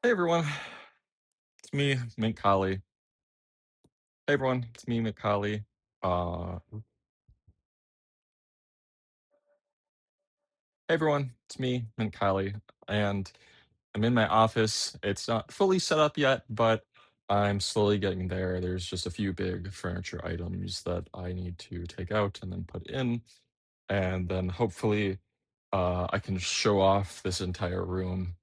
Hey everyone, it's me, Mint Collie. Hey everyone, it's me, Mint Collie. Hey everyone, it's me, Mint Collie, and I'm in my office. It's not fully set up yet, but I'm slowly getting there. There's just a few big furniture items that I need to take out and then put in, and then hopefully I can show off this entire room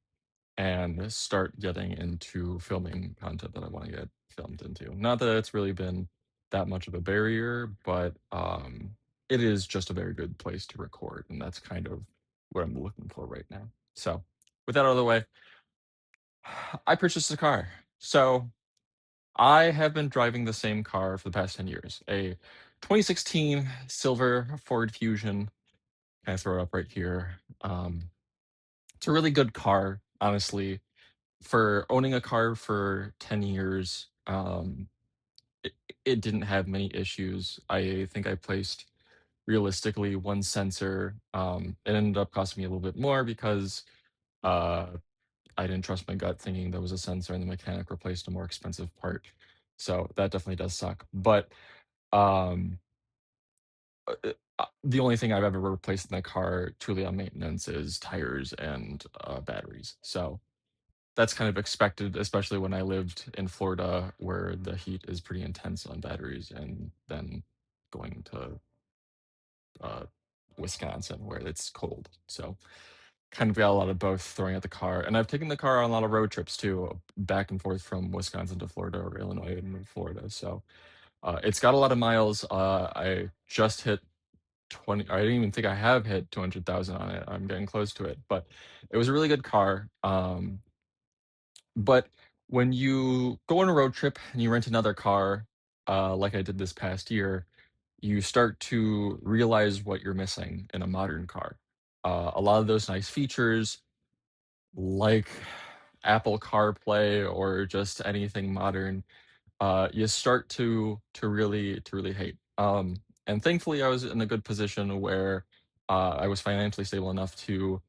and start getting into filming content that I want to get filmed into. Not that it's really been that much of a barrier, but it is just a very good place to record, and that's kind of what I'm looking for right now. So, with that out of the way, I purchased a car. So, I have been driving the same car for the past 10 years, a 2016 silver Ford Fusion. Can I throw it up right here? It's a really good car, honestly for owning a car for 10 years, it, it didn't have many issues. I think I placed realistically one sensor. It ended up costing me a little bit more because uh, I didn't trust my gut thinking there was a sensor and the mechanic replaced a more expensive part. So that definitely does suck. But um, the only thing I've ever replaced in the car truly on maintenance is tires and batteries. So that's kind of expected, especially when I lived in Florida, where the heat is pretty intense on batteries, and then going to uh, Wisconsin, where it's cold. So, kind of got a lot of both throwing at the car. And I've taken the car on a lot of road trips too, back and forth from Wisconsin to Florida or Illinois and Florida. So, it's got a lot of miles. I just hit 20. I didn't even think I have hit 200,000 on it. I'm getting close to it, but it was a really good car. But when you go on a road trip and you rent another car, like I did this past year, you start to realize what you're missing in a modern car. A lot of those nice features, like Apple CarPlay or just anything modern, you start to really hate. And thankfully, I was in a good position where I was financially stable enough to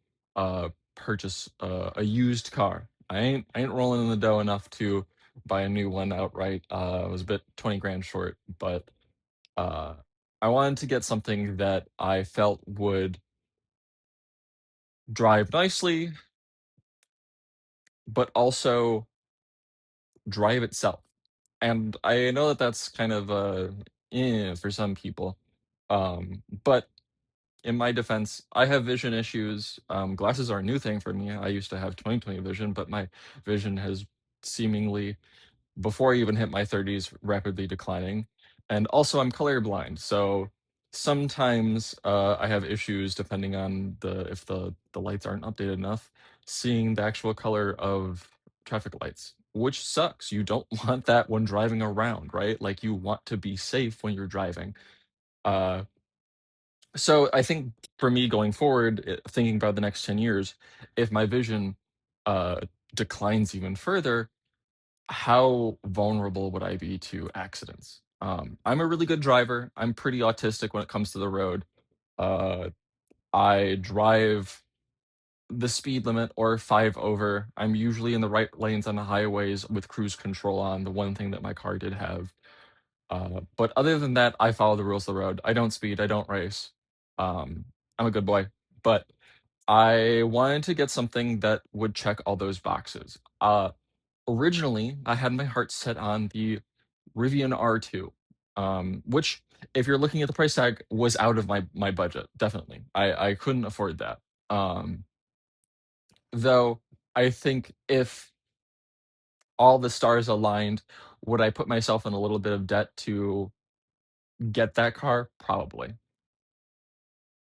purchase a used car. I ain't rolling in the dough enough to buy a new one outright. I was a bit 20 grand short, but uh, I wanted to get something that I felt would drive nicely, but also drive itself. And I know that that's kind of for some people. But in my defense, I have vision issues. Glasses are a new thing for me. I used to have 20/20 vision, but my vision has seemingly, before I even hit my 30s, rapidly declining. And also, I'm colorblind, so sometimes I have issues depending on if the lights aren't updated enough, seeing the actual color of traffic lights, which sucks. You don't want that when driving around, right? Like you want to be safe when you're driving. Uh, so I think for me going forward, thinking about the next 10 years, if my vision uh, declines even further, how vulnerable would I be to accidents? I'm a really good driver. I'm pretty autistic when it comes to the road. Uh, I drive the speed limit or five over. I'm usually in the right lanes on the highways with cruise control on, the one thing that my car did have. But other than that, I follow the rules of the road. I don't speed, I don't race. Um, I'm a good boy. But I wanted to get something that would check all those boxes. Originally, I had my heart set on the Rivian R2, which, if you're looking at the price tag, was out of my budget. Definitely, I couldn't afford that. Um, though I think if all the stars aligned, would I put myself in a little bit of debt to get that car? Probably.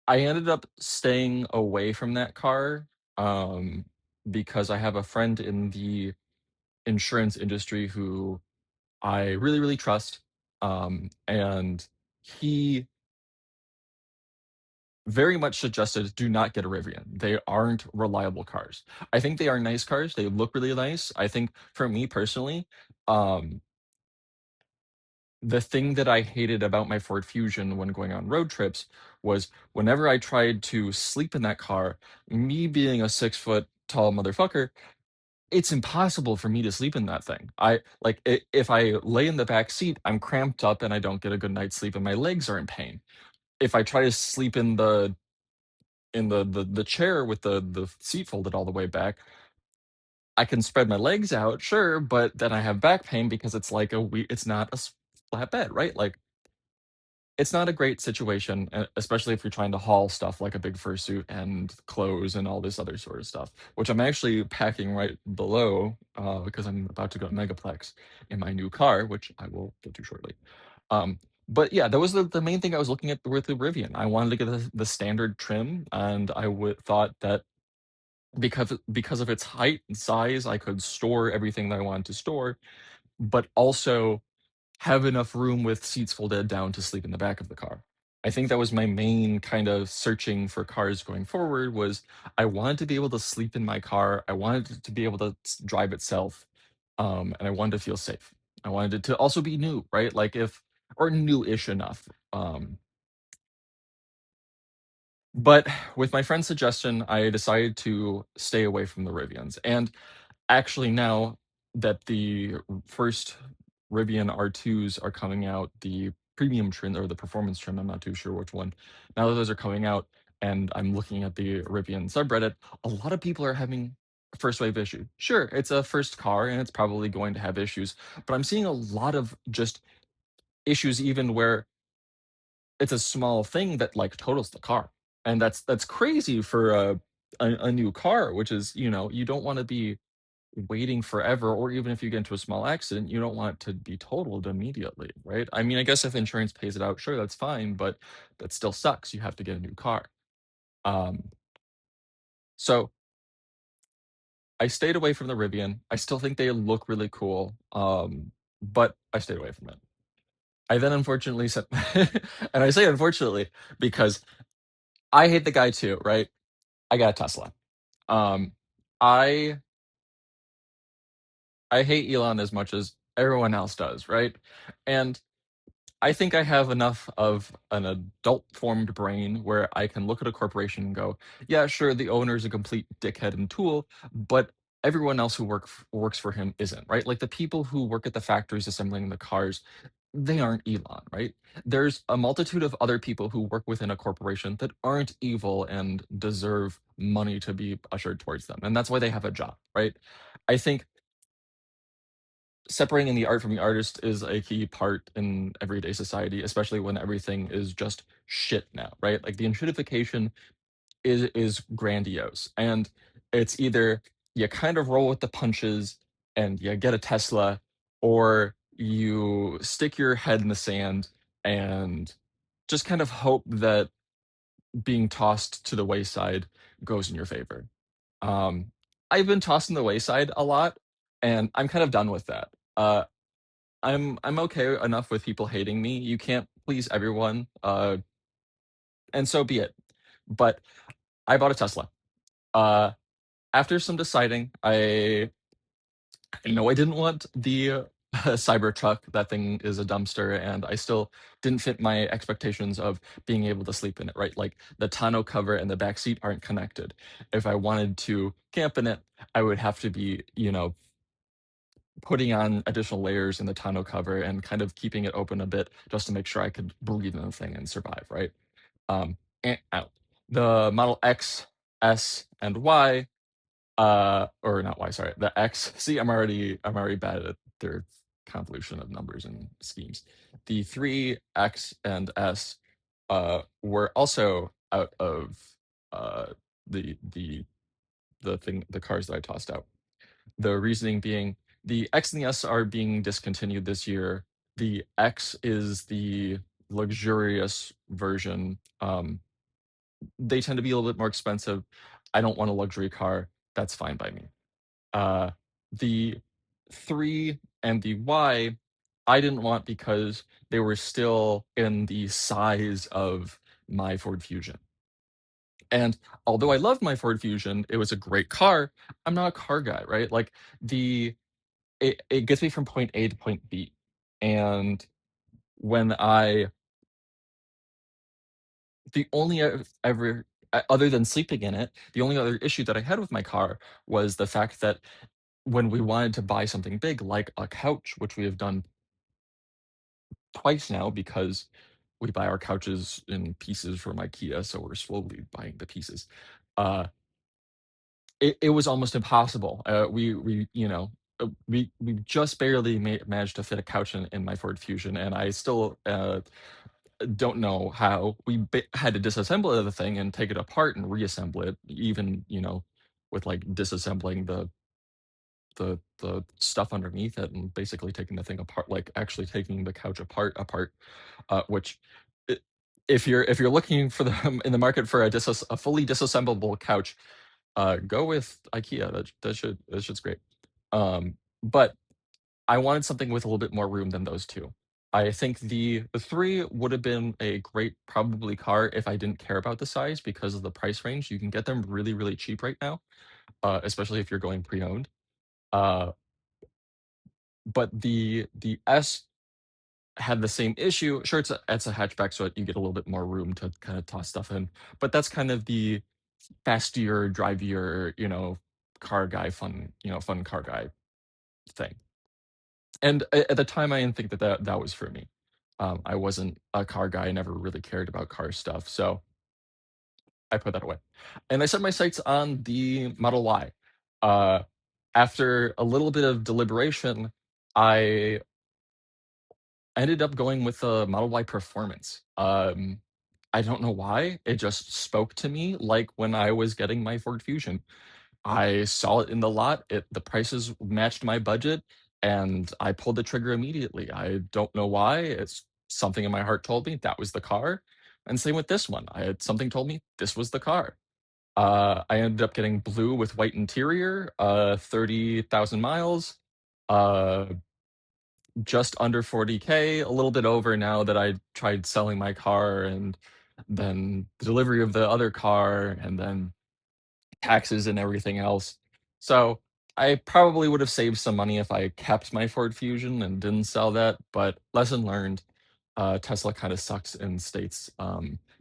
I ended up staying away from that car um, because I have a friend in the insurance industry who I really, really trust. And he very much suggested do not get a Rivian. They aren't reliable cars. I think they are nice cars. They look really nice. I think for me personally, um, the thing that I hated about my Ford Fusion when going on road trips was whenever I tried to sleep in that car, me being a 6 foot tall motherfucker, it's impossible for me to sleep in that thing. I like, if I lay in the back seat, I'm cramped up and I don't get a good night's sleep and my legs are in pain. If I try to sleep in the chair with the seat folded all the way back, I can spread my legs out, sure, but then I have back pain because it's not a flat bed, right? Like, it's not a great situation, especially if you're trying to haul stuff like a big fursuit and clothes and all this other sort of stuff, which I'm actually packing right below, because I'm about to go to Megaplex in my new car, which I will get to shortly. Um, but yeah, that was the main thing I was looking at with the Rivian. I wanted to get the standard trim, and thought that because of its height and size, I could store everything that I wanted to store, but also have enough room with seats folded down to sleep in the back of the car. I think that was my main kind of searching for cars going forward. Was I wanted to be able to sleep in my car. I wanted it to be able to drive itself, and I wanted to feel safe. I wanted it to also be new, right? Like, if or new-ish enough. But with my friend's suggestion, I decided to stay away from the Rivians. And actually, now that the first Rivian R2s are coming out, the premium trim or the performance trim, I'm not too sure which one. Now that those are coming out and I'm looking at the Rivian subreddit, a lot of people are having a first wave issue. Sure, it's a first car and it's probably going to have issues, but I'm seeing a lot of just issues even where it's a small thing that, like, totals the car. And that's crazy for a new car, which is, you don't wanna be waiting forever, or even if you get into a small accident, you don't want it to be totaled immediately, right? I mean, I guess if insurance pays it out, sure, that's fine, but that still sucks. You have to get a new car. Um, so I stayed away from the Rivian. I still think they look really cool, but I stayed away from it. I then unfortunately said, and I say unfortunately because I hate the guy too, right? I got a Tesla. Um, I I hate Elon as much as everyone else does, right? And I think I have enough of an adult formed brain where I can look at a corporation and go, yeah, sure, the owner's a complete dickhead and tool, but everyone else who works for him isn't, right? Like, the people who work at the factories assembling the cars, they aren't Elon, right? There's a multitude of other people who work within a corporation that aren't evil and deserve money to be ushered towards them. And that's why they have a job, right? I think separating the art from the artist is a key part in everyday society, especially when everything is just shit now, right? Like, the intrudeification is grandiose, and it's either you kind of roll with the punches and you get a Tesla, or you stick your head in the sand and just kind of hope that being tossed to the wayside goes in your favor. Um, I've been tossed in the wayside a lot, and I'm kind of done with that. I'm okay enough with people hating me. You can't please everyone, and so be it. But I bought a Tesla. Uh, After some deciding, I know I didn't want the Cybertruck. That thing is a dumpster, and I still didn't fit my expectations of being able to sleep in it, right? Like, the tonneau cover and the back seat aren't connected. If I wanted to camp in it, I would have to be, putting on additional layers in the tonneau cover and kind of keeping it open a bit just to make sure I could breathe in the thing and survive, right? Out. The Model X, S, and Y, or not Y, sorry, the X. See, I'm already bad at their convolution of numbers and schemes. The 3, X, and S, were also out of uh, the the cars that I tossed out. The reasoning being the X and the S are being discontinued this year. The X is the luxurious version. They tend to be a little bit more expensive. I don't want a luxury car. That's fine by me. Uh, the 3 and the Y, I didn't want because they were still in the size of my Ford Fusion. And although I loved my Ford Fusion, it was a great car. I'm not a car guy, right? Like, the it gets me from point A to point B. And when I the only ever other than sleeping in it, the only other issue that I had with my car was the fact that when we wanted to buy something big like a couch, which we have done twice now because we buy our couches in pieces from IKEA, so we're slowly buying the pieces. Uh, it was almost impossible. We just barely managed to fit a couch in my Ford Fusion, and I still don't know how we had to disassemble the thing and take it apart and reassemble it, even with like disassembling the stuff underneath it and basically taking the thing apart, like actually taking the couch apart, which I if you're looking for the in the market for a fully disassemblable couch, go with IKEA. That shit's great. But I wanted something with a little bit more room than those 2. I think the 3 would have been a great probably car if I didn't care about the size because of the price range. You can get them really, really cheap right now, especially if you're going pre-owned. Uh, but the S had the same issue. Sure, it's a hatchback, so you get a little bit more room to kinda toss stuff in, but that's kind of the fastier, drivier, car guy fun car guy thing. And at the time, I didn't think that was for me. I wasn't a car guy, I never really cared about car stuff, so I put that away. And I set my sights on the Model Y. Uh, After a little bit of deliberation, I ended up going with the Model Y Performance. I don't know why, it just spoke to me like when I was getting my Ford Fusion. I saw it in the lot, the prices matched my budget, and I pulled the trigger immediately. I don't know why, it's something in my heart told me that was the car, and same with this one. I had something told me this was the car. I ended up getting blue with white interior, 30,000 miles, uh, just under 40K, a little bit over now that I tried selling my car and then the delivery of the other car and then taxes and everything else. So I probably would have saved some money if I kept my Ford Fusion and didn't sell that, but lesson learned. Tesla kind of sucks in states.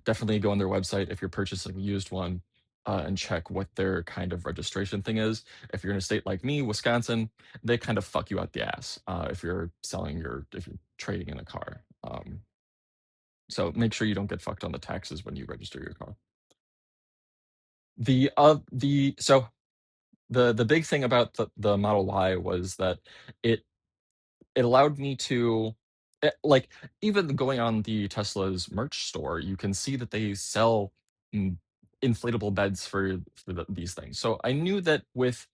Definitely go on their website if you're purchasing a used one and check what their kind of registration thing is. If you're in a state like me, Wisconsin, they kind of fuck you out the ass if you're trading in a car. So make sure you don't get fucked on the taxes when you register your car. The so the big thing about the Model Y was that it it allowed me to like even going on the Tesla's merch store, you can see that they sell mm, inflatable beds for these things. So I knew that with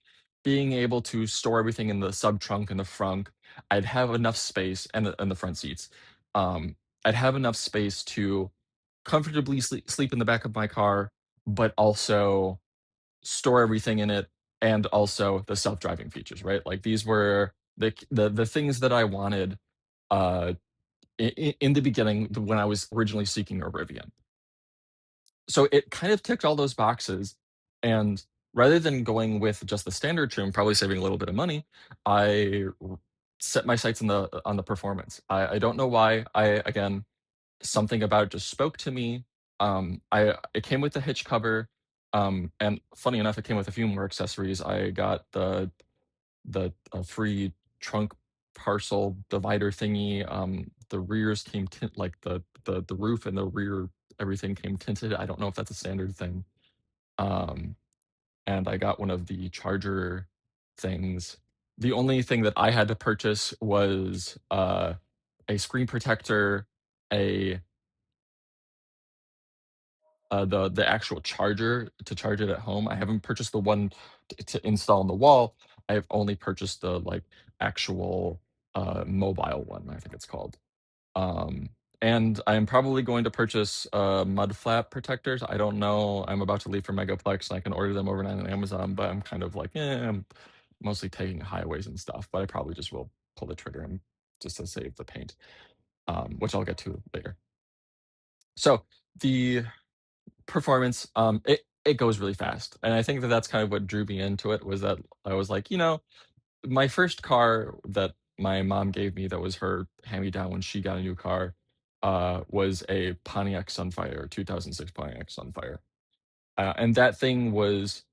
being able to store everything in the sub trunk and the front, I'd have enough space and the front seats. Um, I'd have enough space to comfortably sleep in the back of my car, but also store everything in it, and also the self-driving features, right? Like these were the things that I wanted uh, in the beginning when I was originally seeking a Rivian. So it kind of ticked all those boxes, and rather than going with just the standard trim, probably saving a little bit of money, set my sights on the performance. I don't know why. Again, something about it just spoke to me. It came with the hitch cover, and funny enough, it came with a few more accessories. I got the free trunk parcel divider thingy. The rears came like the roof and the rear everything came tinted. I don't know if that's a standard thing. Um, and I got one of the charger things. The only thing that I had to purchase was a screen protector, a the actual charger to charge it at home. I haven't purchased the one to install on the wall. I've only purchased the, like, actual, mobile one, I think it's called. Um, and I'm probably going to purchase, mud flap protectors. I don't know. I'm about to leave for Megaplex, and I can order them overnight on Amazon, but I'm kind of like, I'm mostly taking highways and stuff, but I probably just will pull the trigger and just to save the paint, which I'll get to later. So, the performance, it goes really fast, and I think that that's kind of what drew me into it was that I was like, my first car that my mom gave me that was her hand-me-down when she got a new car, was a Pontiac Sunfire, 2006 Pontiac Sunfire, and that thing was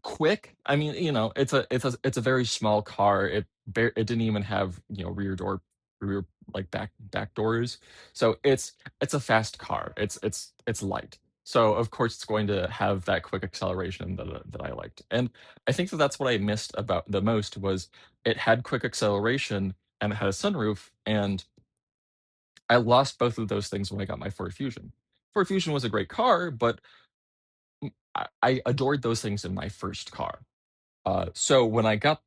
quick. I mean, it's a very small car. It didn't even have, rear, like, back doors. So it's a fast car. It's light. So of course it's going to have that quick acceleration that I liked. And I think that that's what I missed about the most was it had quick acceleration and it had a sunroof, and I lost both of those things when I got my Ford Fusion. Ford Fusion was a great car, but I adored those things in my first car. So when I got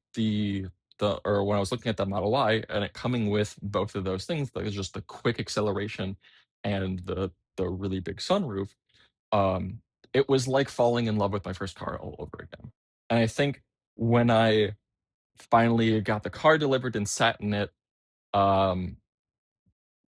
or when I was looking at the Model Y and it coming with both of those things, like just the quick acceleration and the really big sunroof, um, it was like falling in love with my first car all over again. And I think when I finally got the car delivered and sat in it, um,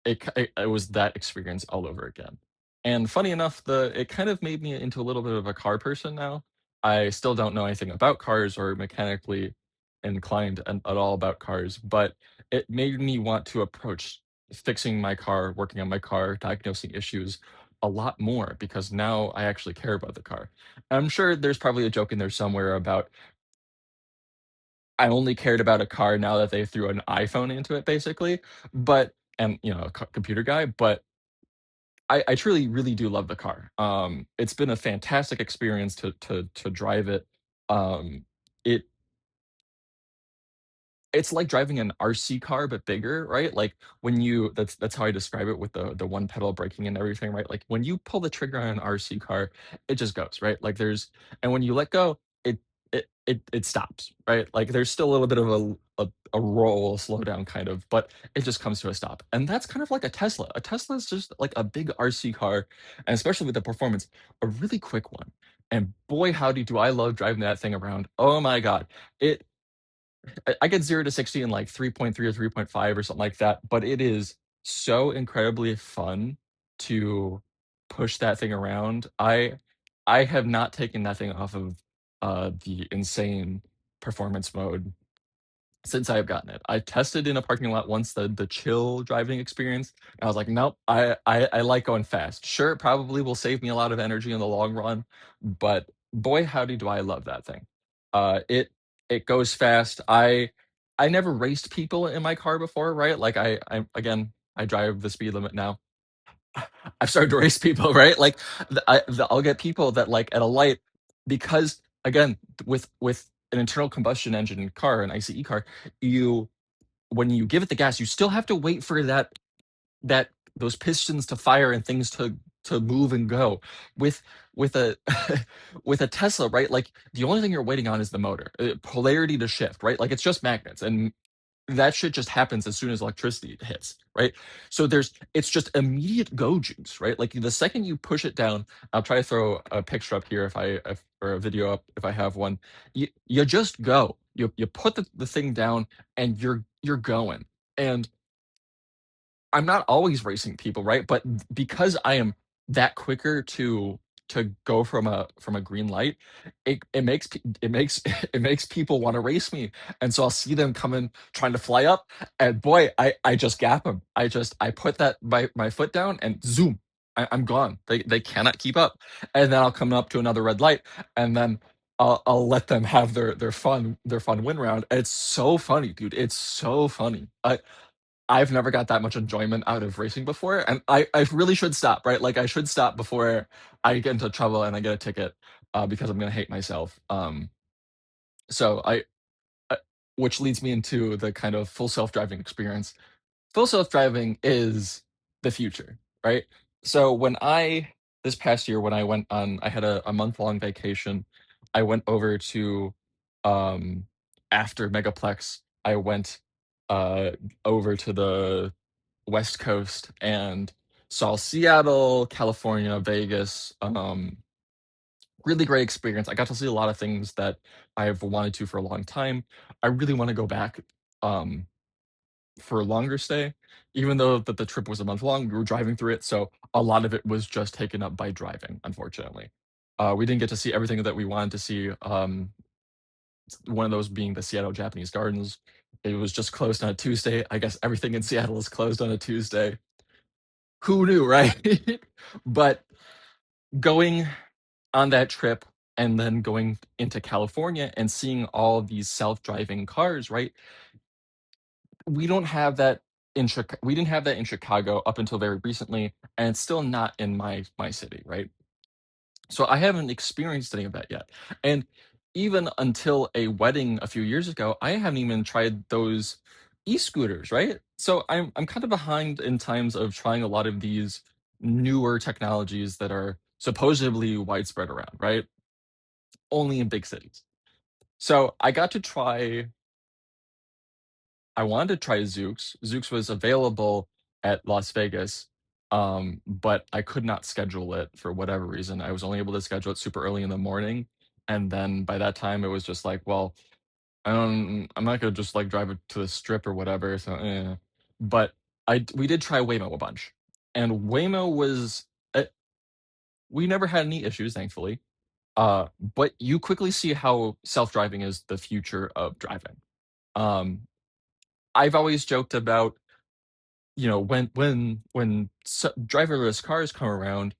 it was that experience all over again. And funny enough, the it kind of made me into a little bit of a car person now. I still don't know anything about cars or mechanically inclined at all about cars, but it made me want to approach fixing my car, working on my car, diagnosing issues a lot more because now I actually care about the car. I'm sure there's probably a joke in there somewhere about I only cared about a car now that they threw an iPhone into it, basically. But and a computer guy, but I truly really do love the car. It's been a fantastic experience to drive it. It it's like driving an RC car, but bigger, right? Like, when you that's how I describe it with the one pedal braking and everything, right? Like, when you pull the trigger on an RC car, it just goes, right? Like, and when you let go, it stops, right? Like, there's still a little bit of a roll, slowdown kind of, but it just comes to a stop. And that's kind of like a Tesla. A Tesla is just like a big RC car, and especially with the performance, a really quick one. And boy, howdy do I love driving that thing around. Oh my god. It I get 0 to 60 in, like, 3.3 or 3.5 or something like that, but it is so incredibly fun to push that thing around. I have not taken that thing off of, the insane performance mode since I've gotten it. I tested in a parking lot once the chill driving experience, and I was like, "Nope, I like going fast." Sure, it probably will save me a lot of energy in the long run, but boy, howdy do I love that thing. It goes fast. I never raced people in my car before, right? Like, again, I drive the speed limit now. I've started to race people, right? Like, I'll get people that, like, at a light because, again, with an internal combustion engine car, an ICE car, you when you give it the gas, you still have to wait for that those pistons to fire and things to move and go. With with a with a Tesla, right? Like, the only thing you're waiting on is the motor, polarity to shift, right? Like, it's just magnets, and that shit just happens as soon as electricity hits, right? So it's just immediate go juice, right? Like, the second you push it down, I'll try to throw a picture up here or a video up if I have one. You just go. You put the thing down and you're going. And I'm not always racing people, right? But because I am that quicker to go from a green light, it makes it makes people want to race me, and so I'll see them coming trying to fly up, and boy, I just gap them. I put that my foot down and zoom, I'm gone. They cannot keep up, and then I'll come up to another red light, and then I'll let them have their fun win round. It's so funny, dude. It's so funny. I've never got that much enjoyment out of racing before, and I really should stop, right? Like, I should stop before I get into trouble and I get a ticket, because I'm gonna hate myself. So uh, which leads me into the kind of full self-driving experience. Full self-driving is the future, right? So this past year when I had a month-long vacation, I went over to, um after Megaplex, I went, uh, over to the West Coast and saw Seattle, California, Vegas. Really great experience. I got to see a lot of things that I've wanted to for a long time. I really want to go back um, for a longer stay, even though that the trip was a month long. We were driving through it, so a lot of it was just taken up by driving. Unfortunately, we didn't get to see everything that we wanted to see. One of those being the Seattle Japanese Gardens. It was just closed on a Tuesday. I guess everything in Seattle is closed on a Tuesday. Who knew, right? But going on that trip and then going into California and seeing all these self-driving cars, right? We don't have that in Chica we didn't have that in Chicago up until very recently, and it's still not in my city, right? So I haven't experienced any of that yet. And even until a wedding a few years ago, I haven't even tried those e-scooters, right? So I'm kind of behind in times of trying a lot of these newer technologies that are supposedly widespread around, right? Only in big cities. So I wanted to try Zoox. Zoox was available at Las Vegas, but I could not schedule it for whatever reason. I was only able to schedule it super early in the morning, and then by that time, it was just like, "Well, I'm not gonna just, like, drive it to the Strip or whatever, so, eh." But we did try Waymo a bunch, and Waymo was we never had any issues, thankfully, but you quickly see how self-driving is the future of driving. Um, I've always joked about, when driverless cars come around,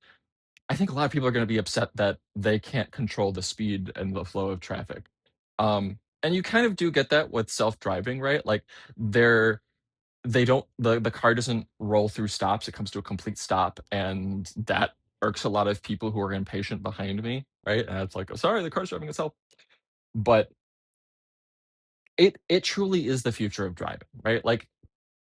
I think a lot of people are gonna be upset that they can't control the speed and the flow of traffic. And you kind of do get that with self-driving, right? Like, they're they don't the car doesn't roll through stops, it comes to a complete stop, and that irks a lot of people who are impatient behind me, right? And it's like, "Oh, sorry, the car's driving itself." But it truly is the future of driving, right? Like,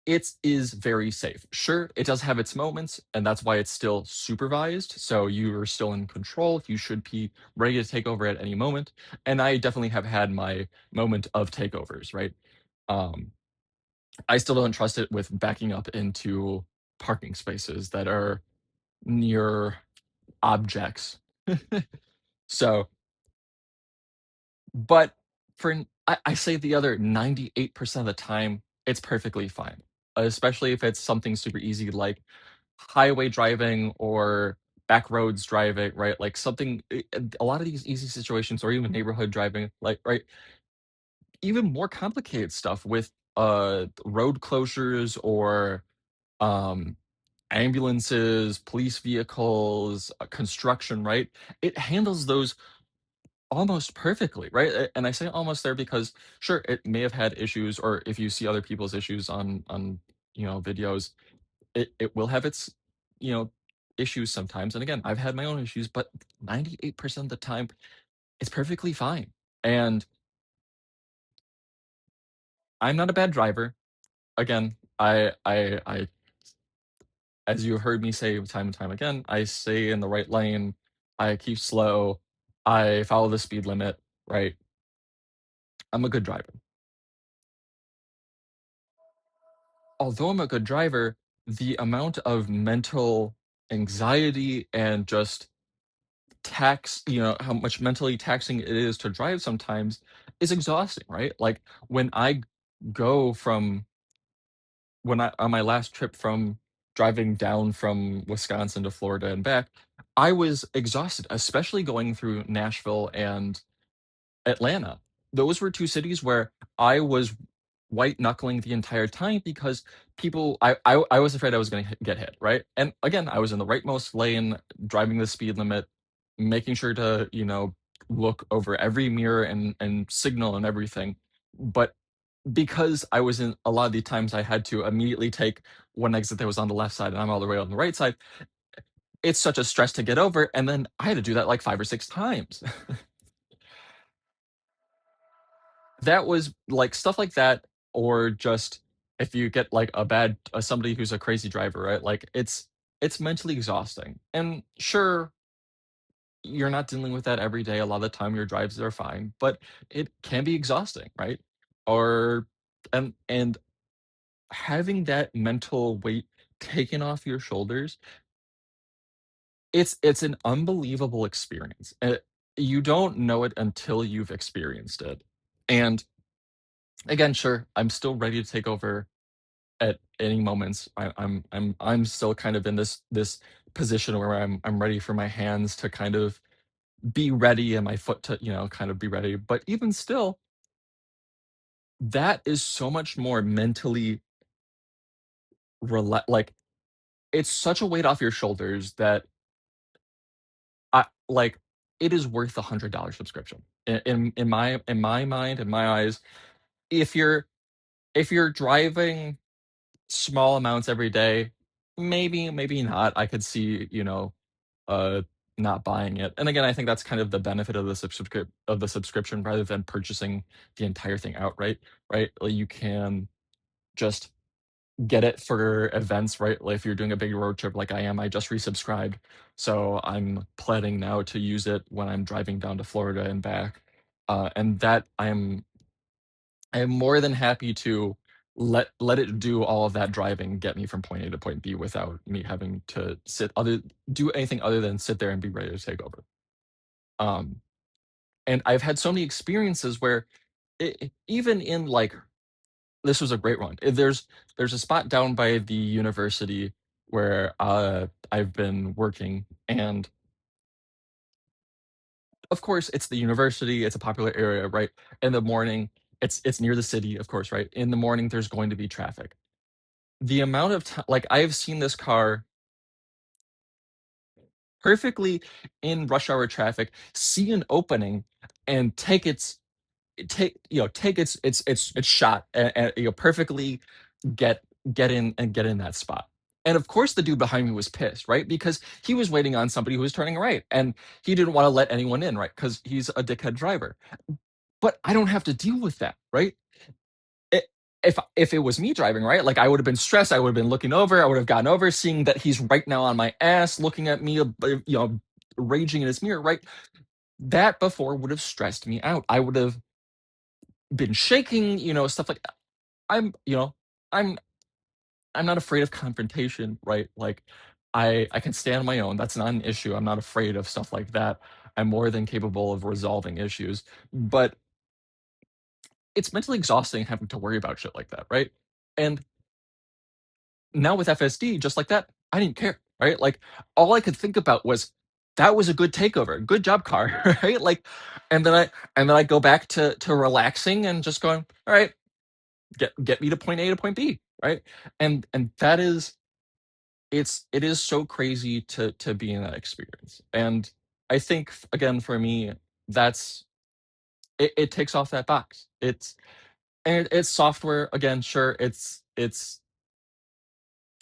it is very safe. Sure, it does have its moments, and that's why it's still supervised, so you are still in control, you should be ready to take over at any moment, and I definitely have had my moment of takeovers, right? Um, I still don't trust it with backing up into parking spaces that are near objects. So, but I say the other 98% of the time, it's perfectly fine, especially if it's something super easy like highway driving or back roads driving, right? Like something a lot of these easy situations or even neighborhood driving, like, right, even more complicated stuff with road closures or um ambulances, police vehicles, construction, right? It handles those almost perfectly, right? And I say almost there because sure, it may have had issues, or if you see other people's issues on videos, it will have its, you know, issues sometimes, and again, I've had my own issues, but 98% of the time, it's perfectly fine, and I'm not a bad driver. Again, I as you have heard me say time and time again, I stay in the right lane, I keep slow, I follow the speed limit, right? I'm a good driver. Although I'm a good driver, the amount of mental anxiety and just how much mentally taxing it is to drive sometimes is exhausting, right? Like when I go from when I on my last trip from driving down from Wisconsin to Florida and back, I was exhausted, especially going through Nashville and Atlanta. Those were 2 cities where I was white knuckling the entire time because I was afraid I was gonna get hit, right? And again, I was in the rightmost lane, driving the speed limit, making sure to, look over every mirror and signal and everything. But because I was in a lot of the times I had to immediately take one exit that was on the left side and I'm all the way on the right side, it's such a stress to get over, and then I had to do that like 5 or 6 times. That was like, stuff like that, or just if you get, like, somebody who's a crazy driver, right? Like, it's mentally exhausting, and sure, you're not dealing with that every day, a lot of the time your drives are fine, but it can be exhausting, right? Or and having that mental weight taken off your shoulders, it's an unbelievable experience, you don't know it until you've experienced it, and again, sure, I'm still ready to take over at any moments. I'm still kind of in this position where I'm ready for my hands to kind of be ready and my foot to, kind of be ready. But even still, that is so much more mentally like, it's such a weight off your shoulders that I like. it is worth a $100 subscription. In my mind, in my eyes, if you're driving small amounts every day, maybe not. I could see, uh, not buying it. And again, I think that's kind of the benefit of the subscription rather than purchasing the entire thing outright, right? Like, you can just get it for events, right? Like, if you're doing a big road trip like I am, I just resubscribed, so I'm planning now to use it when I'm driving down to Florida and back. And that I am more than happy to let it do all of that driving, get me from point A to point B without me having to do anything other than sit there and be ready to take over. Um, and I've had so many experiences where even in like this was a great one. There's a spot down by the university where I've been working, and of course it's the university, it's a popular area, right? In the morning, it's near the city, of course, right? In the morning, there's going to be traffic. The amount of time, like, I've seen this car perfectly in rush hour traffic, see an opening, and take its shot, and perfectly get get in that spot. And of course, the dude behind me was pissed, right? Because he was waiting on somebody who was turning right, and he didn't want to let anyone in, right? Because he's a dickhead driver. But I don't have to deal with that, right? I if it was me driving, right, like, I would've been stressed, I would've been looking over, I would've gotten over, seeing that he's right now on my ass, looking at me, raging in his mirror, right? That before would've stressed me out. I would've been shaking, stuff like that. I'm you know, I'm I'm not afraid of confrontation, right? Like, I can stand on my own, that's not an issue, I'm not afraid of stuff like that. I'm more than capable of resolving issues, but it's mentally exhausting having to worry about shit like that, right? And now with FSD, just like that, I didn't care, right? Like, all I could think about was, "That was a good takeover. Good job, car." Right? Like, and then I go back to relaxing and just going, "Alright, get me to point A to point B," right? And that is it is so crazy to be in that experience. And I think, again, for me, that's it takes off that box. It's software, again, sure, it's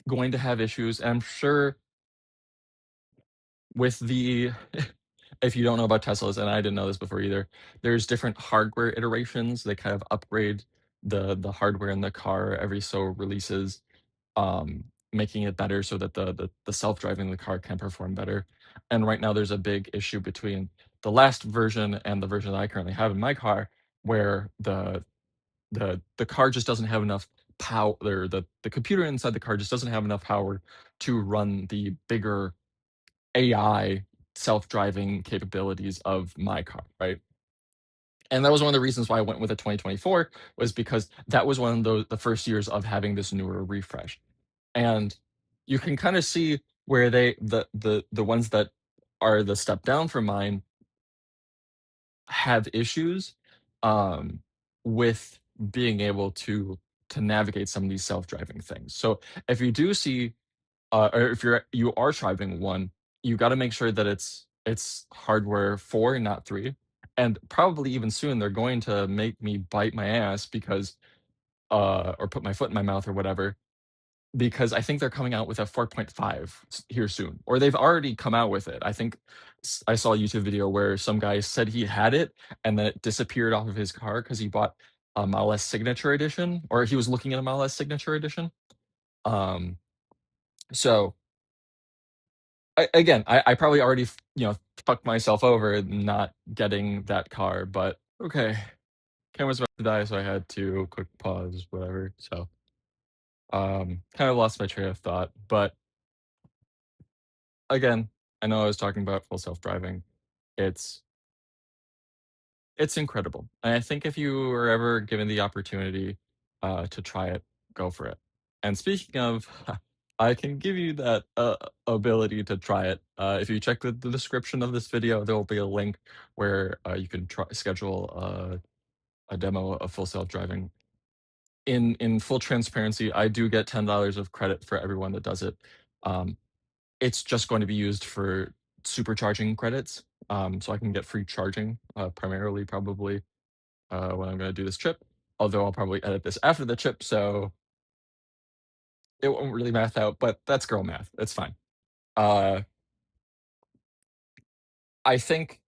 going to have issues, and I'm sure with the if you don't know about Teslas, and I didn't know this before either, there's different hardware iterations. They kind of upgrade the hardware in the car every so releases, making it better so that the self-driving in the car can perform better. And right now there's a big issue between the last version and the version that I currently have in my car, where the car just doesn't have enough power, or the computer inside the car just doesn't have enough power to run the bigger AI self-driving capabilities of my car, right? And that was one of the reasons why I went with a 2024, was because that was one of the first years of having this newer refresh. And you can kind of see where the ones that are the step down from mine have issues, um, with being able to navigate some of these self-driving things. So if you do see or if you are driving one, you gotta make sure that it's hardware 4 and not 3, and probably even soon, they're going to make me bite my ass because, or put my foot in my mouth or whatever, because I think they're coming out with a 4.5 here soon, or they've already come out with it. I think I saw a YouTube video where some guy said he had it, and then it disappeared off of his car because he bought a Model S Signature Edition, or he was looking at a Model S Signature Edition. Um, so I probably already fucked myself over not getting that car, but okay. Camera's about to die, so I had to quick pause, whatever. So, kind of lost my train of thought, but again, I know I was talking about full self-driving. It's it's incredible, and I think if you were ever given the opportunity, to try it, go for it. And speaking of, I can give you that, ability to try it. If you check the description of this video, there will be a link where, you can schedule a demo of full self-driving. In full transparency, I do get $10 of credit for everyone that does it. Um, it's just going to be used for supercharging credits, so I can get free charging, primarily probably, when I'm gonna do this trip, although I'll probably edit this after the trip, so it won't really math out, but that's girl math, it's fine. Uh, I think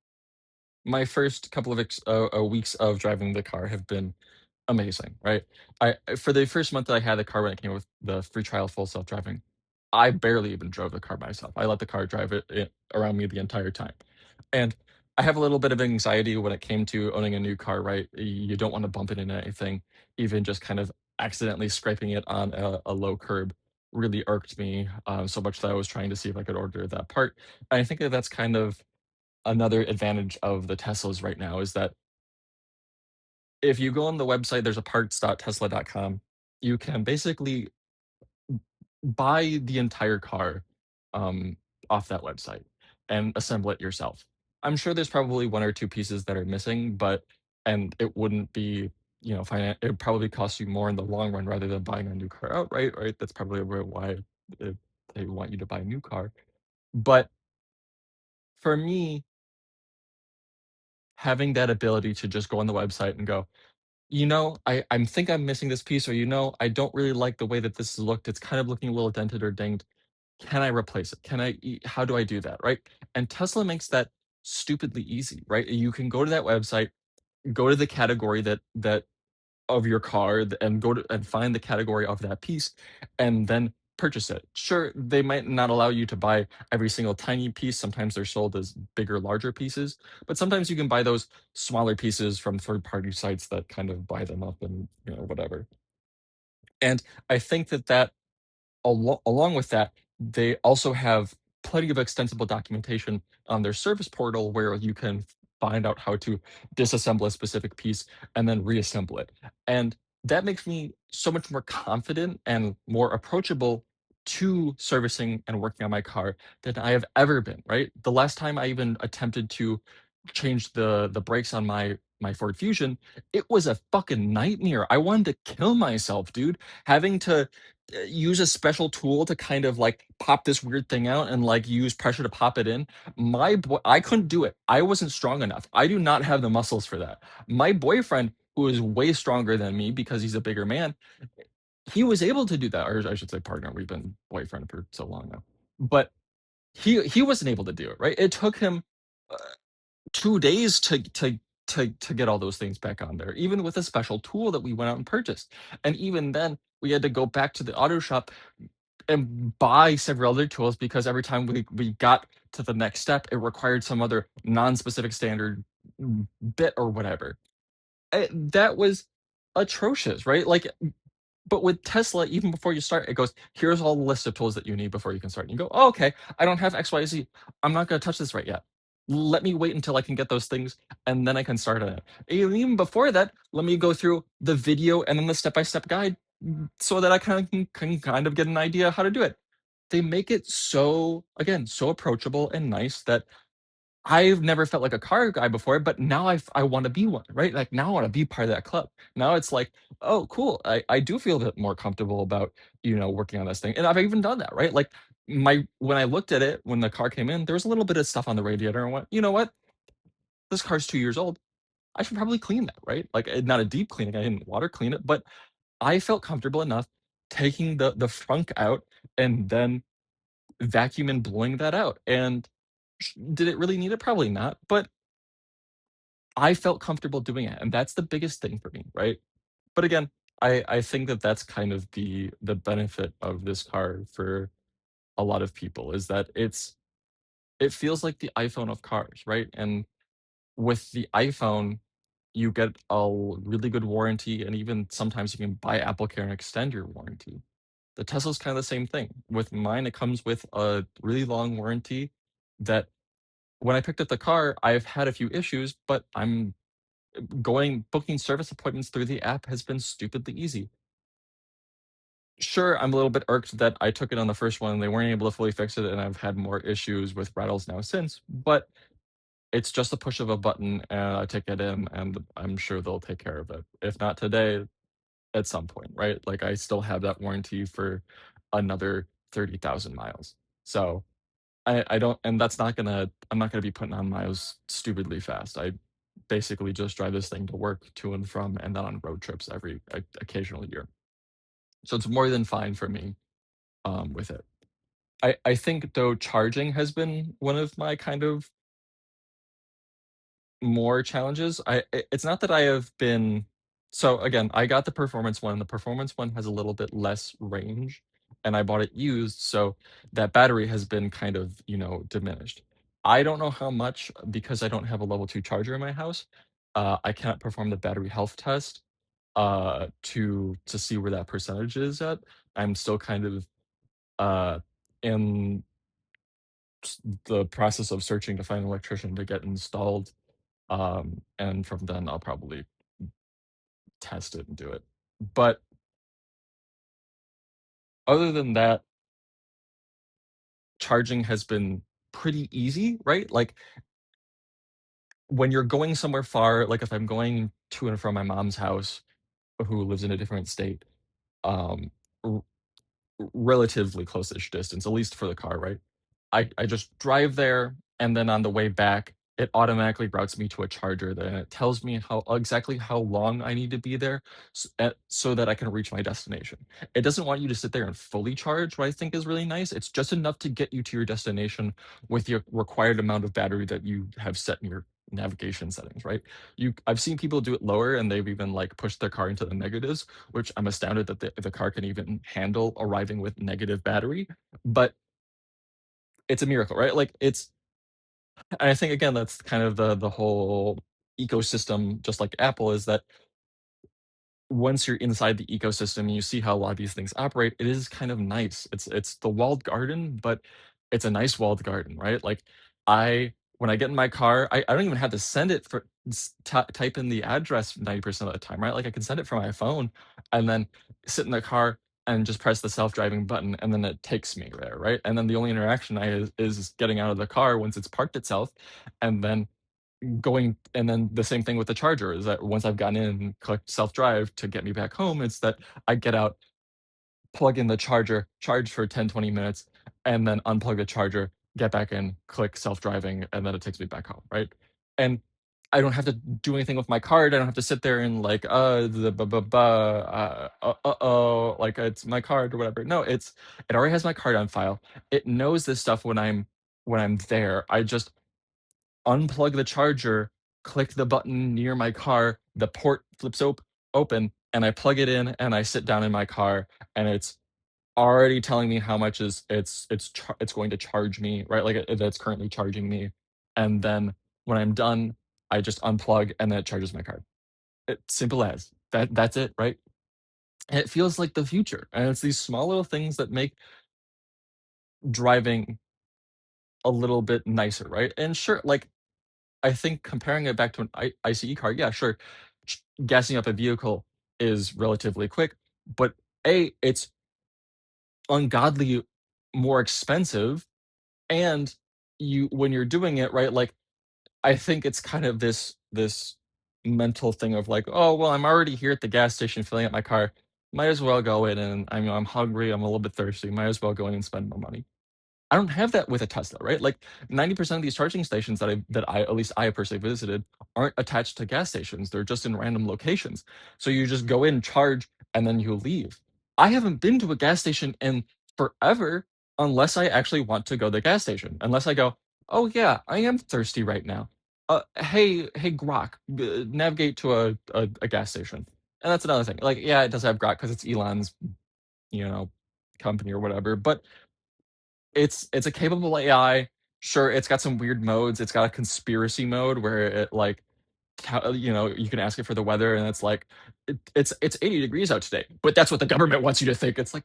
my first couple of weeks of driving the car have been amazing, right? For the first month that I had the car when it came with the free trial full self-driving, I barely even drove the car myself. I let the car drive it around me the entire time. And I have a little bit of anxiety when it came to owning a new car, right? You don't want to bump it into anything. Even just kind of accidentally scraping it on a low curb really irked me, so much that I was trying to see if I could order that part. And I think that that's kind of another advantage of the Teslas right now is that if you go on the website, there's a parts.tesla.com. You can basically buy the entire car, um, off that website and assemble it yourself. I'm sure there's probably 1 or 2 pieces that are missing, but and it wouldn't be, it would probably cost you more in the long run rather than buying a new car outright, right? That's probably why uh, they want you to buy a new car. But for me, having that ability to just go on the website and go, I think I'm missing this piece, or I don't really like the way that this looked. It's kind of looking a little dented or dinged. Can I replace it? How do I do that? Right. And Tesla makes that stupidly easy, right? You can go to that website, go to the category that of your car and go to and find the category of that piece and then purchase it. Sure, they might not allow you to buy every single tiny piece. Sometimes they're sold as bigger, larger pieces, but sometimes you can buy those smaller pieces from third-party sites that kind of buy them up and, whatever. And I think that along with that, they also have plenty of extensible documentation on their service portal where you can find out how to disassemble a specific piece and then reassemble it. And that makes me so much more confident and more approachable to servicing and working on my car than I have ever been, right? The last time I even attempted to change the brakes on my Ford Fusion, it was a fucking nightmare. I wanted to kill myself, dude. Having to use a special tool to kind of like pop this weird thing out and like use pressure to pop it in. I couldn't do it. I wasn't strong enough. I do not have the muscles for that. My boyfriend, who is way stronger than me because he's a bigger man, he was able to do that, or I should say partner. We've been boyfriend for so long now, but he wasn't able to do it. Right? It took him uh, 2 days to get all those things back on there, even with a special tool that we went out and purchased. And even then, we had to go back to the auto shop and buy several other tools because every time we got to the next step, it required some other non-specific standard bit or whatever. That was atrocious, right? Like, but with Tesla, even before you start, it goes, here's all the list of tools that you need before you can start. And you go, oh, okay, I don't have XYZ. I'm not going to touch this right yet. Let me wait until I can get those things and then I can start on it. And even before that, let me go through the video and then the step by step guide so that I can kind of get an idea how to do it. They make it so, again, so approachable and nice that I've never felt like a car guy before, but now I wanna be one, right? Like, now I wanna be part of that club. Now it's like, "Oh, cool. I do feel a bit more comfortable about, working on this thing," and I've even done that, right? Like, my when I looked at it, when the car came in, there was a little bit of stuff on the radiator and went, "You know what? This car's 2 years old. I should probably clean that," right? Like, not a deep cleaning, I didn't water clean it, but I felt comfortable enough taking the frunk out and then vacuum and blowing that out, and did it really need it? Probably not, but I felt comfortable doing it, and that's the biggest thing for me, right? But again, I think that that's kind of the benefit of this car for a lot of people is that it feels like the iPhone of cars, right? And with the iPhone, you get a really good warranty, and even sometimes you can buy AppleCare and extend your warranty. The Tesla's kind of the same thing. With mine, it comes with a really long warranty that when I picked up the car, I've had a few issues, but I'm going booking service appointments through the app has been stupidly easy. Sure, I'm a little bit irked that I took it on the first one and they weren't able to fully fix it, and I've had more issues with rattles now since, but it's just a push of a button and I take it in and I'm sure they'll take care of it. If not today, at some point, right? Like I still have that warranty for another 30,000 miles. So I don't and that's not gonna I'm not gonna be putting on miles stupidly fast. I basically just drive this thing to work, to and from, and then on road trips every occasional year. So it's more than fine for me, with it. I think, though, charging has been one of my kind of more challenges. It's not that I have been so, again, I got the performance one. The performance one has a little bit less range, and I bought it used, so that battery has been kind of, diminished. I don't know how much because I don't have a level 2 charger in my house. I cannot perform the battery health test, to see where that percentage is at. I'm still kind of, uh, in the process of searching to find an electrician to get installed, and from then I'll probably test it and do it. But other than that, charging has been pretty easy, right? Like, when you're going somewhere far, like if I'm going to and from my mom's house, who lives in a different state, um, r relatively close-ish distance, at least for the car, right? I just drive there, and then on the way back, it automatically routes me to a charger then it tells me how exactly how long I need to be there so that I can reach my destination. It doesn't want you to sit there and fully charge, what I think is really nice. It's just enough to get you to your destination with the required amount of battery that you have set in your navigation settings, right? I've seen people do it lower, and they've even, like, pushed their car into the negatives, which I'm astounded that the car can even handle arriving with negative battery, but it's a miracle, right? Like, it's and I think again that's kind of the whole ecosystem, just like Apple, is that once you're inside the ecosystem and you see how a lot of these things operate, it is kind of nice. It's the walled garden, but it's a nice walled garden, right? Like I when I get in my car, I don't even have to send it for type in the address 90% of the time, right? Like I can send it from my phone and then sit in the car and just press the self-driving button and then it takes me there, right? And then the only interaction is getting out of the car once it's parked itself and then going and then the same thing with the charger is that once I've gotten in and clicked self-drive to get me back home, it's that I get out, plug in the charger, charge for 10, 20 minutes, and then unplug the charger, get back in, click self-driving, and then it takes me back home, right? And I don't have to do anything with my card. I don't have to sit there and like, the blah, blah, blah, uh-oh, like it's my card or whatever. No, it already has my card on file. It knows this stuff when I'm there. I just unplug the charger, click the button near my car, the port flips open, and I plug it in, and I sit down in my car, and it's already telling me how much is it's going to charge me, right? Like, that's currently charging me, and then when I'm done, I just unplug, and then it charges my card. Simple as. That's it, right? And it feels like the future, and it's these small little things that make driving a little bit nicer, right? And sure, like, I think comparing it back to an ICE car, yeah, sure, gassing up a vehicle is relatively quick, but A, it's ungodly more expensive, and when you're doing it, right, like, I think it's kind of this mental thing of like, "Oh, well, I'm already here at the gas station filling up my car. Might as well go in and I'm hungry, I'm a little bit thirsty, might as well go in and spend more money." I don't have that with a Tesla, right? Like 90% of these charging stations that I at least I personally visited aren't attached to gas stations. They're just in random locations. So you just go in, charge, and then you leave. I haven't been to a gas station in forever unless I actually want to go to the gas station. Unless I go, "Oh yeah, I am thirsty right now. Hey Grok, navigate to a gas station." And that's another thing. Like, yeah, it does have Grok because it's Elon's, you know, company or whatever, but it's a capable AI. Sure, it's got some weird modes. It's got a conspiracy mode where it like you can ask it for the weather and it's like it's 80 degrees out today, but that's what the government wants you to think. It's like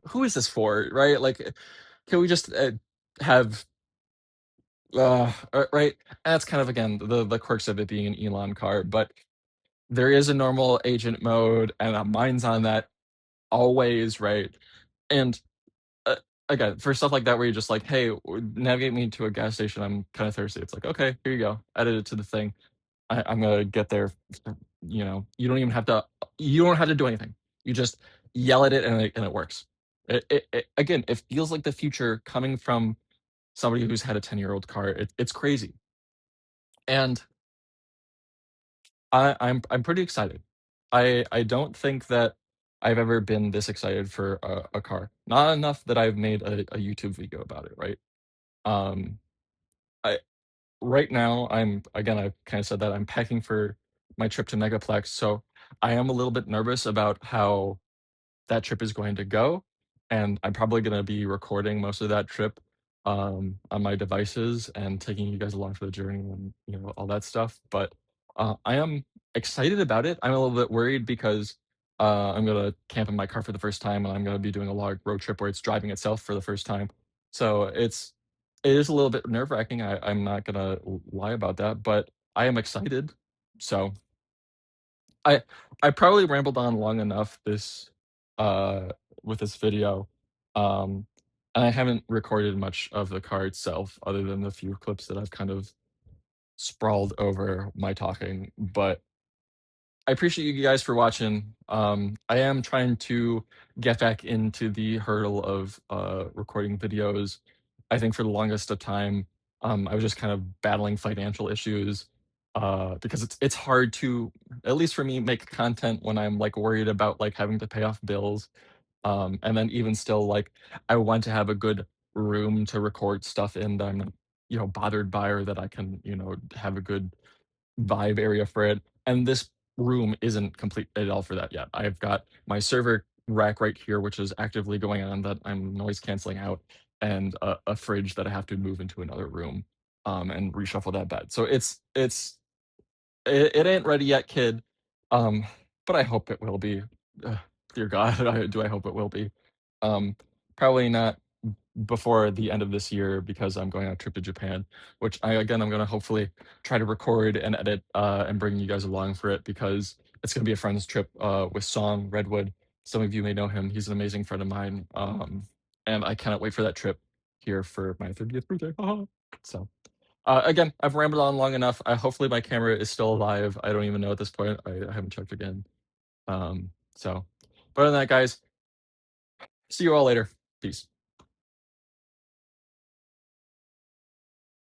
who is this for, right? Like can we just have right? And that's kind of again the quirks of it being an Elon car, but there is a normal agent mode and mine's on that always, right? And uh, again, for stuff like that where you're just like, "Hey, navigate me to a gas station. I'm kind of thirsty." It's like, "Okay, here you go. Added it to the thing. I'm gonna get there." You don't even have to. You don't have to do anything. You just yell at it, and it works. Again, it feels like the future coming from somebody who's had a 10-year-old car. It's crazy. And I'm pretty excited. I don't think that I've ever been this excited for a car. Not enough that I've made a YouTube video about it, right? Um, I right now, I kinda said that I'm packing for my trip to Megaplex, so I am a little bit nervous about how that trip is going to go, and I'm probably gonna be recording most of that trip, on my devices and taking you guys along for the journey and, all that stuff, but, I am excited about it. I'm a little bit worried because, I'm gonna camp in my car for the first time, and I'm gonna be doing a long road trip where it's driving itself for the first time. So it is a little bit nerve-wracking, I'm not gonna lie about that, but I am excited. So I I probably rambled on long enough uh with this video. Um and I haven't recorded much of the car itself other than the few clips that I've kind of sprawled over my talking, but I appreciate you guys for watching. I am trying to get back into the hurdle of recording videos. I think for the longest of time, I was just kind of battling financial issues because it's hard to, at least for me, make content when I'm like worried about like having to pay off bills. And then even still, like I want to have a good room to record stuff in that I'm not, bothered by, or that I can, have a good vibe area for it, and this room isn't complete at all for that yet. I've got my server rack right here, which is actively going on that I'm noise canceling out, and a fridge that I have to move into another room, and reshuffle that bed. So it ain't ready yet, kid, um, but I hope it will be. Ugh, dear God, I hope it will be. Um, Probably not before the end of this year because I'm going on a trip to Japan, which I'm gonna hopefully try to record and edit, and bring you guys along for it because it's gonna be a friend's trip, with Song Redwood. Some of you may know him. He's an amazing friend of mine, and I cannot wait for that trip here for my 30th birthday. So, again, I've rambled on long enough. Hopefully my camera is still alive. I don't even know at this point. I haven't checked again. So, but other than that, guys, see you all later. Peace.